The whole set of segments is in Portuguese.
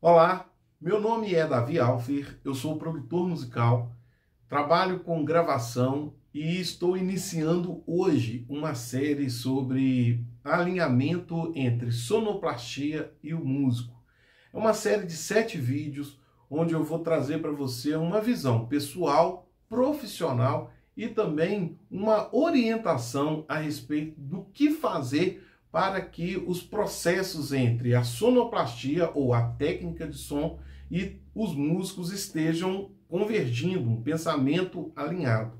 Olá, meu nome é Davi Alfer, eu sou produtor musical, trabalho com gravação e estou iniciando hoje uma série sobre alinhamento entre sonoplastia e o músico. É uma série de 7 vídeos onde eu vou trazer para você uma visão pessoal, profissional e também uma orientação a respeito do que fazer para que os processos entre a sonoplastia ou a técnica de som e os músicos estejam convergindo, um pensamento alinhado.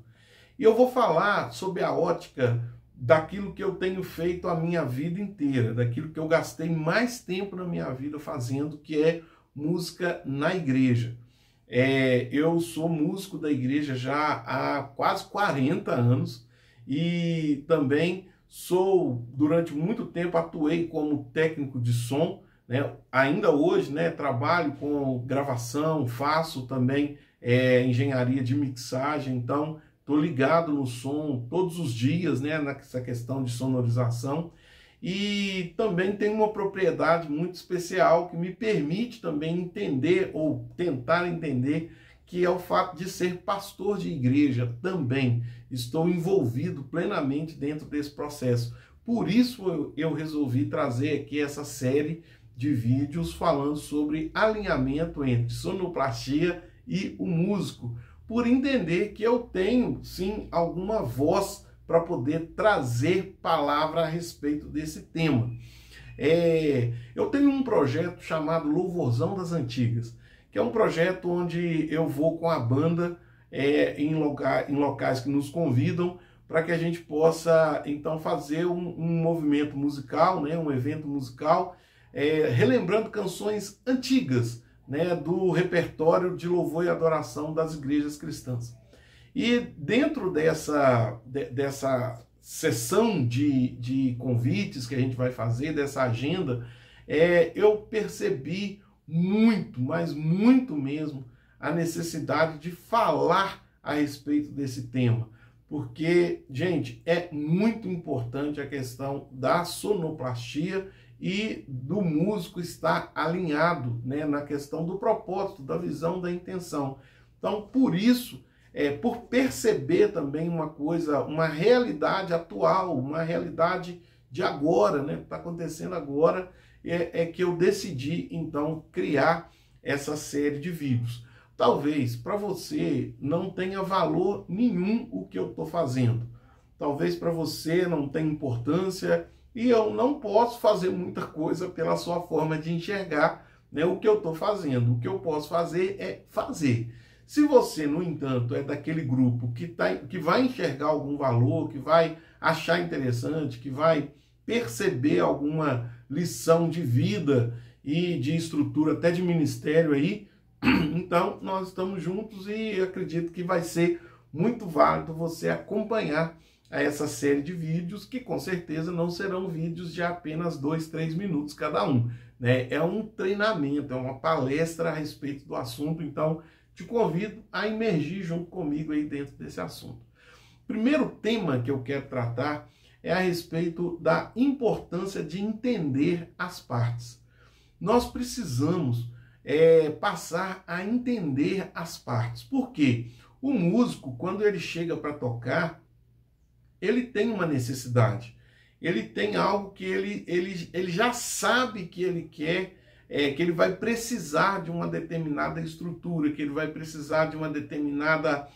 E eu vou falar sobre a ótica daquilo que eu tenho feito a minha vida inteira, daquilo que eu gastei mais tempo na minha vida fazendo, que é música na igreja. Eu sou músico da igreja já há quase 40 anos e também durante muito tempo, atuei como técnico de som, né? Ainda hoje, né, trabalho com gravação, faço também engenharia de mixagem, então estou ligado no som todos os dias, né, nessa questão de sonorização. E também tenho uma propriedade muito especial que me permite também entender ou tentar entender, que é o fato de ser pastor de igreja também. Estou envolvido plenamente dentro desse processo. Por isso eu resolvi trazer aqui essa série de vídeos falando sobre alinhamento entre sonoplastia e o músico, por entender que eu tenho sim alguma voz para poder trazer palavra a respeito desse tema. Eu tenho um projeto chamado Louvorzão das Antigas, que é um projeto onde eu vou com a banda em locais que nos convidam para que a gente possa então fazer um movimento musical, né, um evento musical, relembrando canções antigas, né, do repertório de louvor e adoração das igrejas cristãs. E dentro dessa sessão de convites que a gente vai fazer, dessa agenda, eu percebi muito, mas muito mesmo, a necessidade de falar a respeito desse tema. Porque, gente, é muito importante a questão da sonoplastia e do músico estar alinhado, né, na questão do propósito, da visão, da intenção. Então, por isso, por perceber também uma coisa, uma realidade atual, uma realidade de agora, né, que está acontecendo agora, que eu decidi, então, criar essa série de vídeos. Talvez para você não tenha valor nenhum o que eu estou fazendo. Talvez para você não tenha importância e eu não posso fazer muita coisa pela sua forma de enxergar, né, o que eu estou fazendo. O que eu posso fazer é fazer. Se você, no entanto, é daquele grupo que vai enxergar algum valor, que vai achar interessante, que vai perceber alguma lição de vida e de estrutura, até de ministério aí, então nós estamos juntos e acredito que vai ser muito válido você acompanhar essa série de vídeos, que com certeza não serão vídeos de apenas 2, 3 minutos cada um, né? É um treinamento, é uma palestra a respeito do assunto, então te convido a imergir junto comigo aí dentro desse assunto. Primeiro tema que eu quero tratar é a respeito da importância de entender as partes. Nós precisamos passar a entender as partes. Por quê? O músico, quando ele chega para tocar, ele tem uma necessidade. Ele tem algo que ele já sabe que ele quer, que ele vai precisar de uma determinada estrutura, que ele vai precisar de uma determinada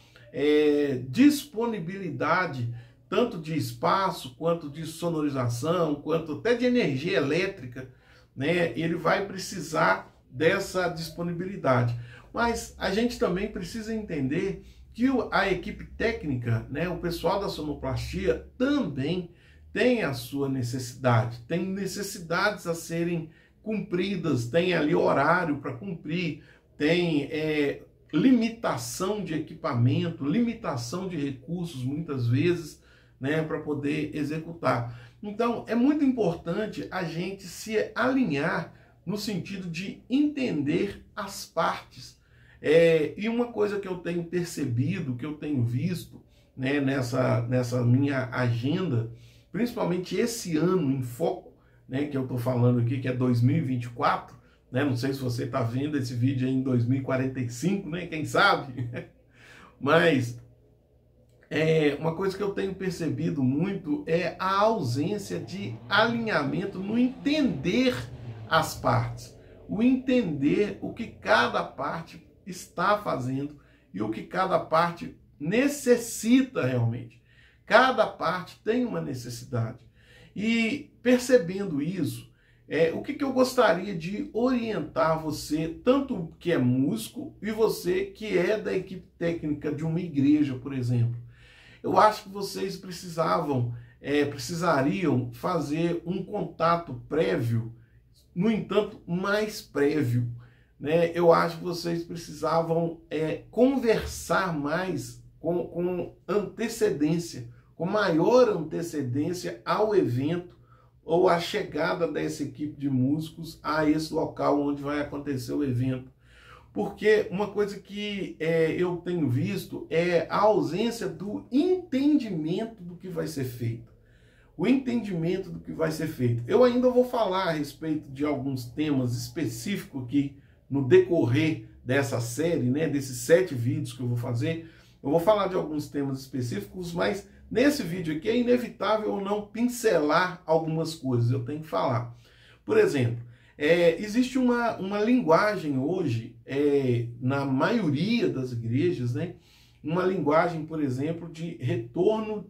disponibilidade, tanto de espaço, quanto de sonorização, quanto até de energia elétrica, né? Ele vai precisar dessa disponibilidade. Mas a gente também precisa entender que a equipe técnica, né, o pessoal da sonoplastia, também tem a sua necessidade, tem necessidades a serem cumpridas, tem ali horário para cumprir, tem limitação de equipamento, limitação de recursos muitas vezes, né, para poder executar. Então é muito importante a gente se alinhar no sentido de entender as partes. E uma coisa que eu tenho percebido, que eu tenho visto, né, nessa minha agenda, principalmente esse ano em foco, né, que eu estou falando aqui, que é 2024, né? Não sei se você está vendo esse vídeo aí em 2045, né? Quem sabe? Mas uma coisa que eu tenho percebido muito é a ausência de alinhamento no entender as partes, o entender o que cada parte está fazendo e o que cada parte necessita realmente. Cada parte tem uma necessidade. E percebendo isso, o que eu gostaria de orientar você, tanto que é músico e você que é da equipe técnica de uma igreja, por exemplo. Eu acho que vocês precisariam fazer um contato prévio, no entanto, mais prévio, né? Eu acho que vocês precisavam conversar mais com antecedência, com maior antecedência ao evento ou à chegada dessa equipe de músicos a esse local onde vai acontecer o evento. Porque uma coisa que eu tenho visto é a ausência do entendimento do que vai ser feito. O entendimento do que vai ser feito. Eu ainda vou falar a respeito de alguns temas específicos aqui no decorrer dessa série, né, desses 7 vídeos que eu vou fazer. Eu vou falar de alguns temas específicos, mas nesse vídeo aqui é inevitável eu não pincelar algumas coisas, eu tenho que falar. Por exemplo, existe uma linguagem hoje, na maioria das igrejas, né, uma linguagem, por exemplo, de retorno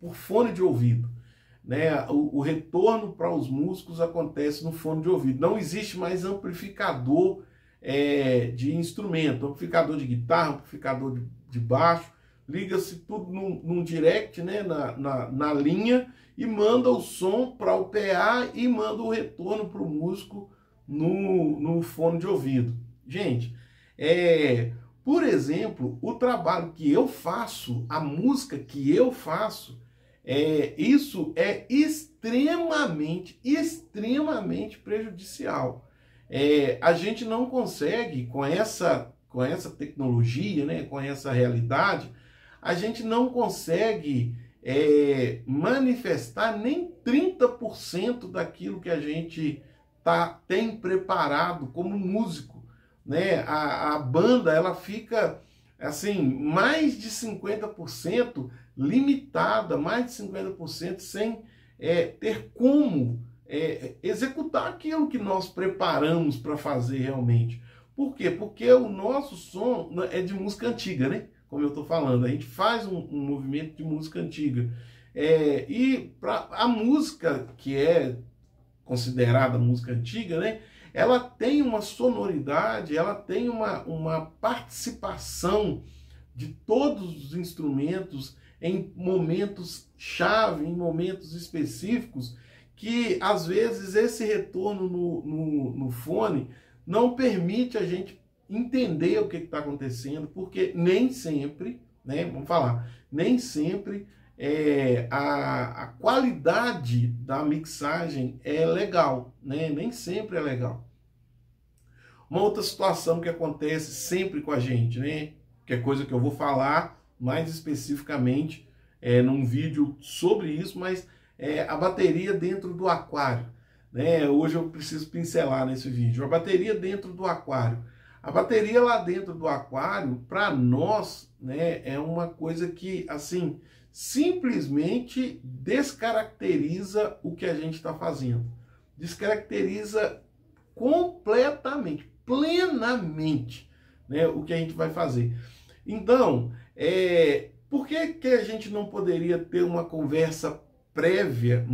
por fone de ouvido. Né? O retorno para os músicos acontece no fone de ouvido. Não existe mais amplificador de instrumento, amplificador de guitarra, amplificador de baixo. Liga-se tudo num direct, né, na linha, e manda o som para o PA e manda o retorno para o músico no fone de ouvido. Gente, por exemplo, o trabalho que eu faço, a música que eu faço, isso é extremamente prejudicial. A gente não consegue, com essa tecnologia, né, com essa realidade, a gente não consegue manifestar nem 30% daquilo que a gente tem preparado como músico. Né? A banda ela fica assim, mais de 50% limitada, mais de 50% sem ter como executar aquilo que nós preparamos para fazer realmente. Por quê? Porque o nosso som é de música antiga, né? Como eu estou falando, a gente faz um movimento de música antiga. E a música que é considerada música antiga, né? Ela tem uma sonoridade, ela tem uma participação de todos os instrumentos em momentos chave, em momentos específicos, que às vezes esse retorno no fone não permite a gente entender o que está acontecendo, porque nem sempre, né, vamos falar, nem sempre a qualidade da mixagem é legal, né? Nem sempre é legal. Uma outra situação que acontece sempre com a gente, né? Que é coisa que eu vou falar mais especificamente num vídeo sobre isso, mas a bateria dentro do aquário, né? Hoje eu preciso pincelar nesse vídeo. A bateria dentro do aquário. A bateria lá dentro do aquário, para nós, né, é uma coisa que, assim, simplesmente descaracteriza o que a gente está fazendo. Descaracteriza completamente, plenamente, né, o que a gente vai fazer. Então, por que a gente não poderia ter uma conversa prévia,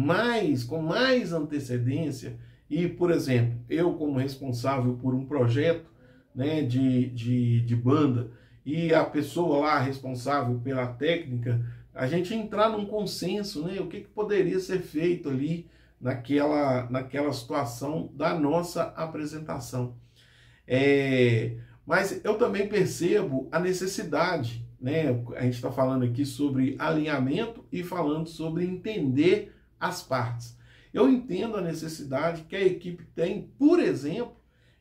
com mais antecedência? E, por exemplo, eu como responsável por um projeto, né, de banda, e a pessoa lá responsável pela técnica, a gente entrar num consenso, né, o que poderia ser feito ali naquela situação da nossa apresentação. Mas eu também percebo a necessidade, né, a gente está falando aqui sobre alinhamento e falando sobre entender as partes. Eu entendo a necessidade que a equipe tem, por exemplo,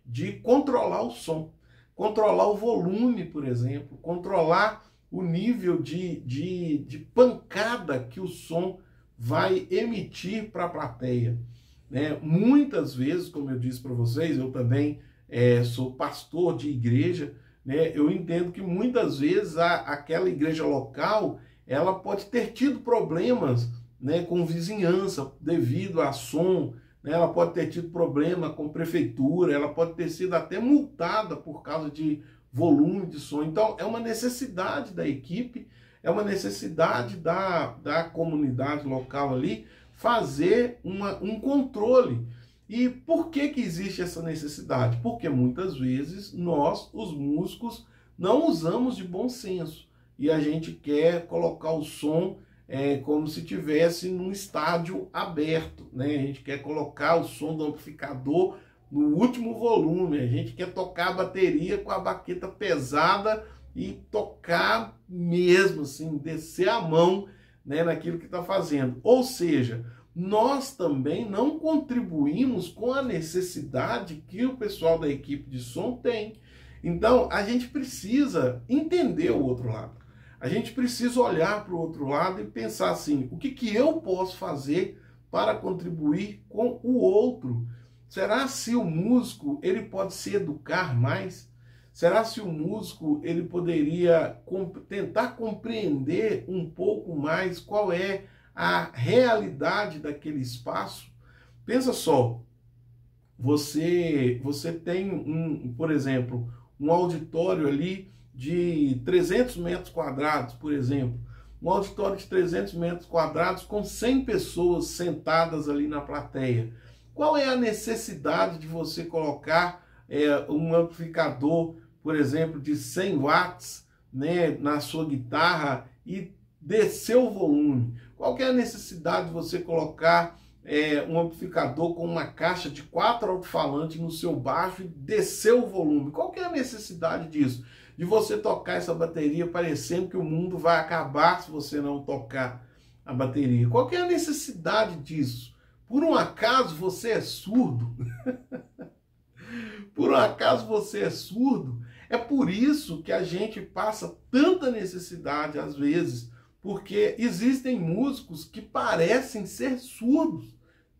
de controlar o som, controlar o volume, por exemplo, controlar o nível de pancada que o som vai emitir para a plateia. né? Muitas vezes, como eu disse para vocês, eu também sou pastor de igreja, né? Eu entendo que muitas vezes aquela igreja local, ela pode ter tido problemas, né, com vizinhança devido a som, né? Ela pode ter tido problema com prefeitura, ela pode ter sido até multada por causa de volume de som. Então, é uma necessidade da equipe, é uma necessidade da comunidade local ali fazer um controle. E por que existe essa necessidade? Porque muitas vezes nós, os músicos, não usamos de bom senso e a gente quer colocar o som como se tivesse num estádio aberto, né? A gente quer colocar o som do amplificador no último volume, a gente quer tocar a bateria com a baqueta pesada e tocar mesmo, assim, descer a mão, né, naquilo que está fazendo. Ou seja, nós também não contribuímos com a necessidade que o pessoal da equipe de som tem. Então, a gente precisa entender o outro lado. A gente precisa olhar para o outro lado e pensar assim, o que eu posso fazer para contribuir com o outro? Será se o músico ele pode se educar mais? Será se o músico ele poderia tentar compreender um pouco mais qual é a realidade daquele espaço? Pensa só, você tem por exemplo, um auditório ali de 300 metros quadrados, por exemplo. Um auditório de 300 metros quadrados com 100 pessoas sentadas ali na plateia. Qual é a necessidade de você colocar um amplificador, por exemplo, de 100 watts, né, na sua guitarra e descer o volume? Qual que é a necessidade de você colocar um amplificador com uma caixa de 4 alto-falantes no seu baixo e descer o volume? Qual que é a necessidade disso? De você tocar essa bateria parecendo que o mundo vai acabar se você não tocar a bateria? Qual que é a necessidade disso? Por um acaso você é surdo? Por um acaso você é surdo? É por isso que a gente passa tanta necessidade às vezes, porque existem músicos que parecem ser surdos,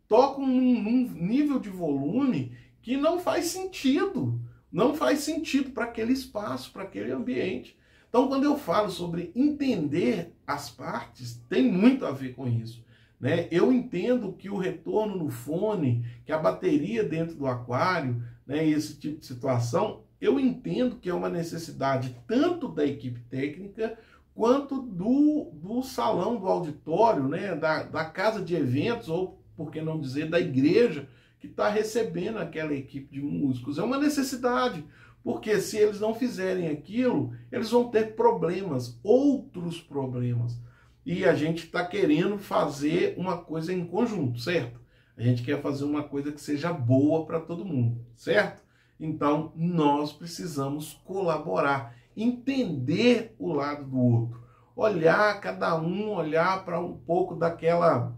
tocam num nível de volume que não faz sentido. Não faz sentido para aquele espaço, para aquele ambiente. Então, quando eu falo sobre entender as partes, tem muito a ver com isso, né? Eu entendo que o retorno no fone, que a bateria dentro do aquário, né, esse tipo de situação, eu entendo que é uma necessidade tanto da equipe técnica quanto do salão, do auditório, né, da casa de eventos, ou, por que não dizer, da igreja, que está recebendo aquela equipe de músicos. É uma necessidade, porque se eles não fizerem aquilo, eles vão ter problemas, outros problemas. E a gente está querendo fazer uma coisa em conjunto, certo? A gente quer fazer uma coisa que seja boa para todo mundo, certo? Então, nós precisamos colaborar, entender o lado do outro, olhar cada um, olhar para um pouco daquela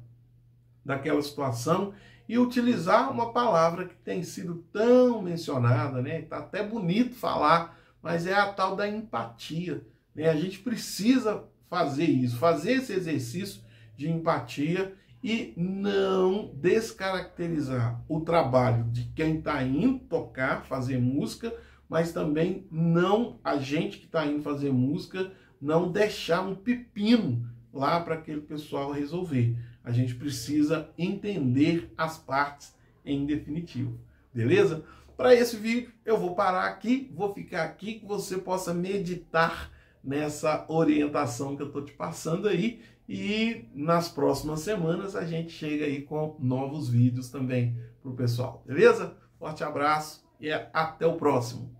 situação e utilizar uma palavra que tem sido tão mencionada, né? Tá até bonito falar, mas é a tal da empatia, né? A gente precisa fazer isso, fazer esse exercício de empatia e não descaracterizar o trabalho de quem está indo tocar, fazer música, mas também não a gente que está indo fazer música, não deixar um pepino lá para aquele pessoal resolver. A gente precisa entender as partes em definitivo, beleza? Para esse vídeo eu vou parar aqui, vou ficar aqui que você possa meditar nessa orientação que eu estou te passando aí e nas próximas semanas a gente chega aí com novos vídeos também para o pessoal, beleza? Forte abraço e até o próximo.